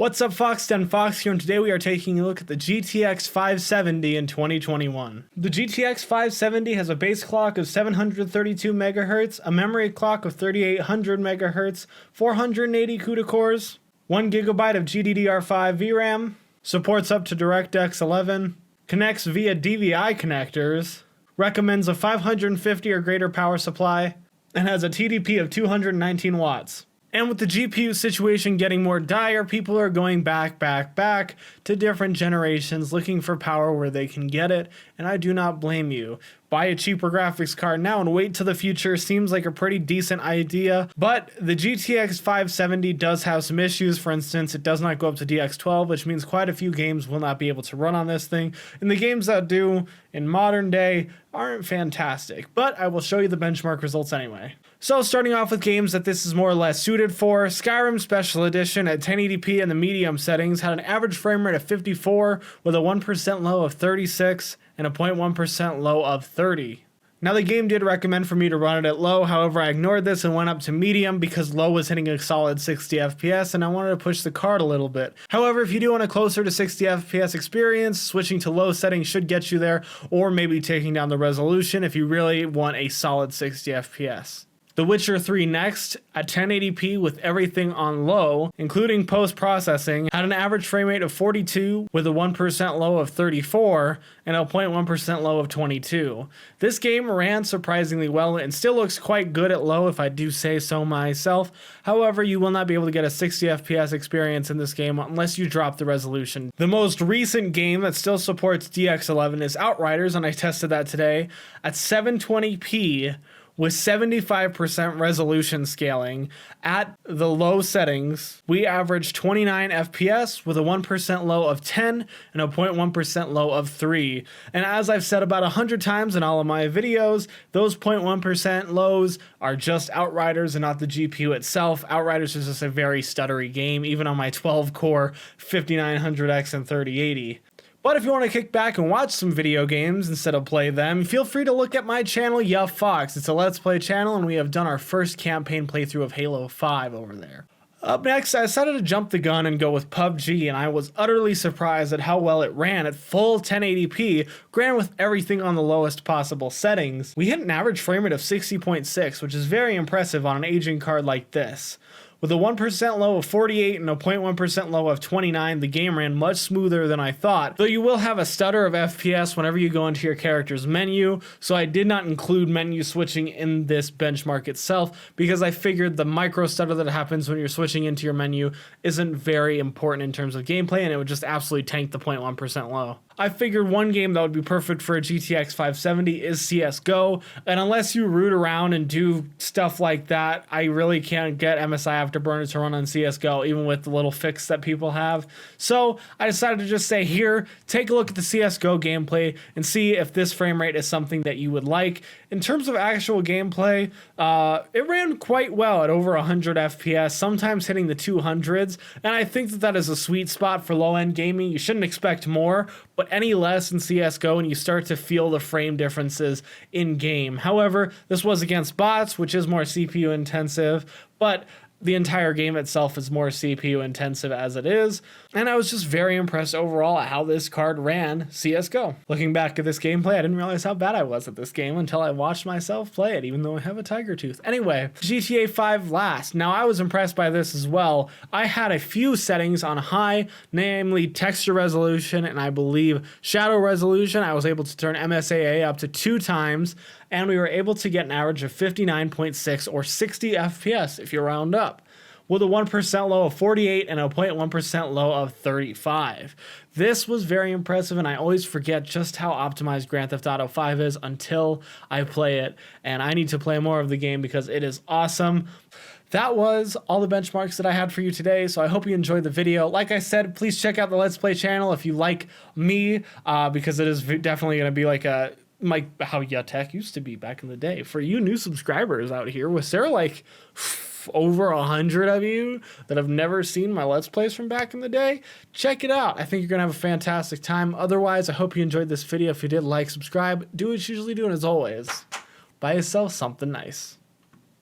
What's up, Fox10 Fox here, and today we are taking a look at the GTX 570 in 2021. The GTX 570 has a base clock of 732 MHz, a memory clock of 3800 MHz, 480 CUDA cores, 1 GB of GDDR5 VRAM, supports up to DirectX 11, connects via DVI connectors, recommends a 550 or greater power supply, and has a TDP of 219 watts. And with the GPU situation getting more dire, people are going back to different generations looking for power where they can get it, and I do not blame you. Buy a cheaper graphics card now and wait till the future seems like a pretty decent idea, but the GTX 570 does have some issues. For instance, it does not go up to DX12, which means quite a few games will not be able to run on this thing, and the games that do in modern day aren't fantastic, but I will show you the benchmark results anyway. So starting off with games that this is more or less suited for, Skyrim Special Edition at 1080p in the medium settings had an average frame rate of 54 with a 1% low of 36 and a 0.1% low of 30. Now the game did recommend for me to run it at low, however I ignored this and went up to medium because low was hitting a solid 60 FPS and I wanted to push the card a little bit. However, if you do want a closer to 60 FPS experience, switching to low settings should get you there, or maybe taking down the resolution if you really want a solid 60 FPS. The Witcher 3 next, at 1080p with everything on low, including post-processing, had an average frame rate of 42 with a 1% low of 34 and a 0.1% low of 22. This game ran surprisingly well and still looks quite good at low if I do say so myself. However, you will not be able to get a 60 FPS experience in this game unless you drop the resolution. The most recent game that still supports DX11 is Outriders, and I tested that today at 720p with 75% resolution scaling. At the low settings, we averaged 29 FPS with a 1% low of 10 and a 0.1% low of 3. And as I've said about 100 times in all of my videos, those 0.1% lows are just Outriders and not the GPU itself. Outriders is just a very stuttery game, even on my 12-core 5900X and 3080. But if you want to kick back and watch some video games instead of play them, feel free to look at my channel, Yeah Fox. It's a Let's Play channel, and we have done our first campaign playthrough of Halo 5 over there. Up next, I decided to jump the gun and go with PUBG, and I was utterly surprised at how well it ran at full 1080p, granted with everything on the lowest possible settings. We hit an average frame rate of 60.6, which is very impressive on an aging card like this. With a 1% low of 48 and a 0.1% low of 29, the game ran much smoother than I thought, though you will have a stutter of FPS whenever you go into your character's menu, so I did not include menu switching in this benchmark itself because I figured the micro stutter that happens when you're switching into your menu isn't very important in terms of gameplay, and it would just absolutely tank the 0.1% low. I figured one game that would be perfect for a GTX 570 is Csgo, and unless you root around and do stuff like that, I really can't get MSI Afterburner to run on Csgo, even with the little fix that people have. So I decided to just say here, take a look at the Csgo gameplay and see if this frame rate is something that you would like. In terms of actual gameplay, it ran quite well at over 100 FPS, sometimes hitting the 200s, and I think that that is a sweet spot for low-end gaming. You shouldn't expect more, but any less in CSGO and you start to feel the frame differences in game. However, this was against bots, which is more CPU intensive, but the entire game itself is more CPU intensive as it is, and I was just very impressed overall at how this card ran CSGO. Looking back at this gameplay, I didn't realize how bad I was at this game until I watched myself play it, even though I have a tiger tooth. Anyway, GTA 5 last. Now I was impressed by this as well. I had a few settings on high, namely texture resolution and I believe shadow resolution. I was able to turn MSAA up to 2 times, and we were able to get an average of 59.6 or 60 FPS if you round up, with a 1% low of 48 and a 0.1% low of 35. This was very impressive, and I always forget just how optimized Grand Theft Auto 5 is until I play it, and I need to play more of the game because it is awesome. That was all the benchmarks that I had for you today, so I hope you enjoyed the video. Like I said, please check out the Let's Play channel if you like me, because it is definitely going to be like how Tech used to be back in the day. For you new subscribers out here, was there like over 100 of you that have never seen my Let's Plays from back in the day? Check it out. I think you're gonna have a fantastic time. Otherwise, I hope you enjoyed this video. If you did, like, subscribe, do what you usually do, and as always, buy yourself something nice.